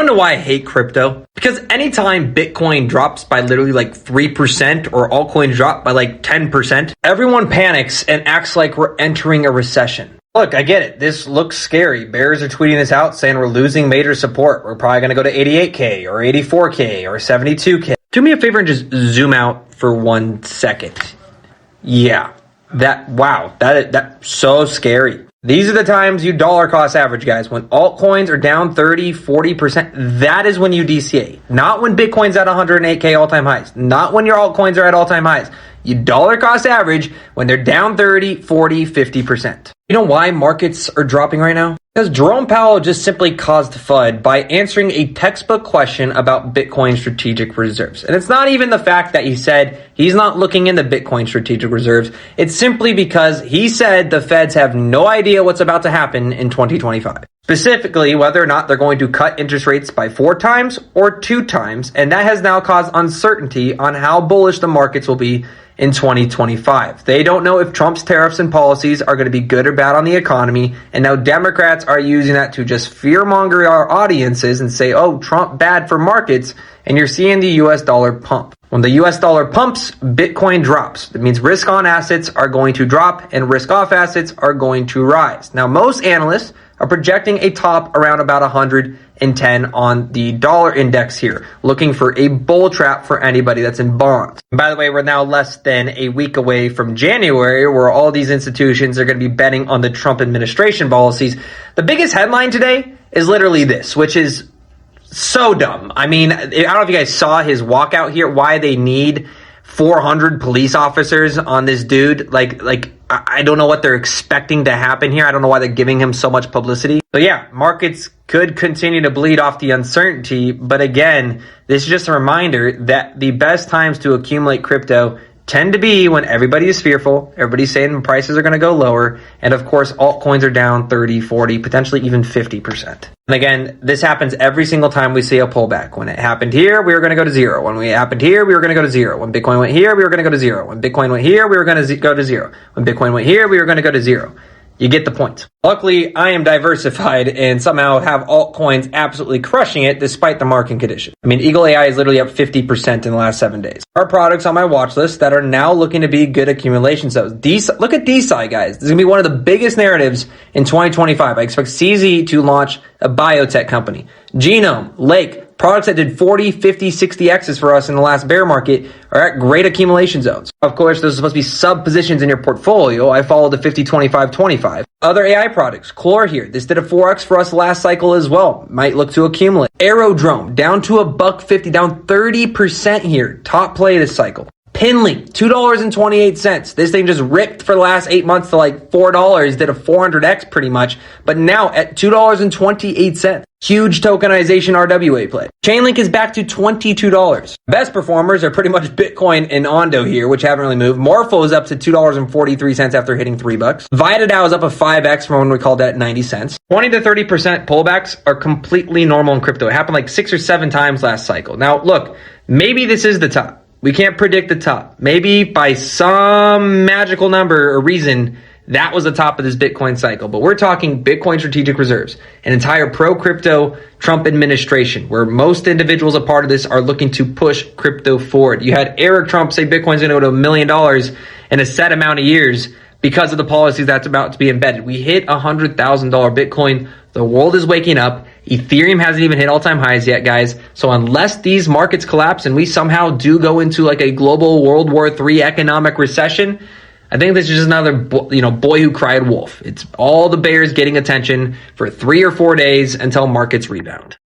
You want to know why I hate crypto? Because anytime Bitcoin drops by literally like 3% or altcoins drop by like 10%, everyone panics and acts like we're entering a recession. Look, I get it. This looks scary. Bears are tweeting this out saying we're losing major support. We're probably going to go to 88K or 84K or 72K. Do me a favor and just zoom out for 1 second. Yeah, that's so scary. These are the times you dollar cost average, guys. When altcoins are down 30, 40%, that is when you DCA. Not when Bitcoin's at 108K all-time highs. Not when your altcoins are at all-time highs. You dollar cost average when they're down 30, 40, 50%. You know why markets are dropping right now? Because Jerome Powell just simply caused FUD by answering a textbook question about Bitcoin strategic reserves. And it's not even the fact that he said he's not looking into Bitcoin strategic reserves. It's simply because he said the feds have no idea what's about to happen in 2025. Specifically, whether or not they're going to cut interest rates by 4 times or 2 times. And that has now caused uncertainty on how bullish the markets will be in 2025. They don't know if Trump's tariffs and policies are going to be good or bad on the economy. And now Democrats are using that to just fearmonger our audiences and say, oh, Trump bad for markets. And you're seeing the US dollar pump. When the US dollar pumps, Bitcoin drops. That means risk on assets are going to drop and risk off assets are going to rise. Now, most analysts are projecting a top around about 110 on the dollar index here, looking for a bull trap for anybody that's in bonds. And by the way, we're now less than a week away from January, where all these institutions are going to be betting on the Trump administration policies. The biggest headline today is literally this, which is so dumb. I mean, I don't know if you guys saw his walkout here, why they need 400 police officers on this dude. I don't know what they're expecting to happen here. I don't know why they're giving him so much publicity. So yeah, markets could continue to bleed off the uncertainty. But again, this is just a reminder that the best times to accumulate crypto tend to be when everybody is fearful, everybody's saying prices are going to go lower, and of course altcoins are down 30, 40, potentially even 50%. And again, this happens every single time we see a pullback. When it happened here, we were going to go to zero. When it happened here, we were going to go to zero. When Bitcoin went here, we were going to go to zero. When Bitcoin went here, we were going to go to zero. When Bitcoin went here, we were going to go to zero. You get the point. Luckily, I am diversified and somehow have altcoins absolutely crushing it despite the market condition. I mean, Eagle AI is literally up 50% in the last 7 days. Our products on my watch list that are now looking to be good accumulation zones. Look at DeSci, guys. This is going to be one of the biggest narratives in 2025. I expect CZ to launch a biotech company. Genome, Lake, products that did 40, 50, 60 X's for us in the last bear market are at great accumulation zones. Of course, those are supposed to be sub positions in your portfolio. I follow the 50, 25, 25. Other AI products, Clore here. This did a 4X for us last cycle as well. Might look to accumulate. Aerodrome down to $1.50, down 30% here. Top play this cycle. Pinlink, $2.28. This thing just ripped for the last 8 months to like $4, did a 400X pretty much, but now at $2.28. Huge tokenization RWA play. Chainlink is back to $22. Best performers are pretty much Bitcoin and Ondo here, which haven't really moved. Morpho is up to $2.43 after hitting $3. VitaDAO is up a 5X from when we called that 90 cents. 20 to 30% pullbacks are completely normal in crypto. It happened like 6 or 7 times last cycle. Now, look, maybe this is the top. We can't predict the top. Maybe by some magical number or reason, that was the top of this Bitcoin cycle. But we're talking Bitcoin strategic reserves, an entire pro-crypto Trump administration, where most individuals a part of this are looking to push crypto forward. You had Eric Trump say Bitcoin's going to go to $1 million in a set amount of years because of the policies that's about to be embedded. We hit $100,000 Bitcoin. The world is waking up. Ethereum hasn't even hit all-time highs yet, guys. So unless these markets collapse and we somehow do go into like a global World War III economic recession, I think this is just another, boy who cried wolf. It's all the bears getting attention for 3 or 4 days until markets rebound.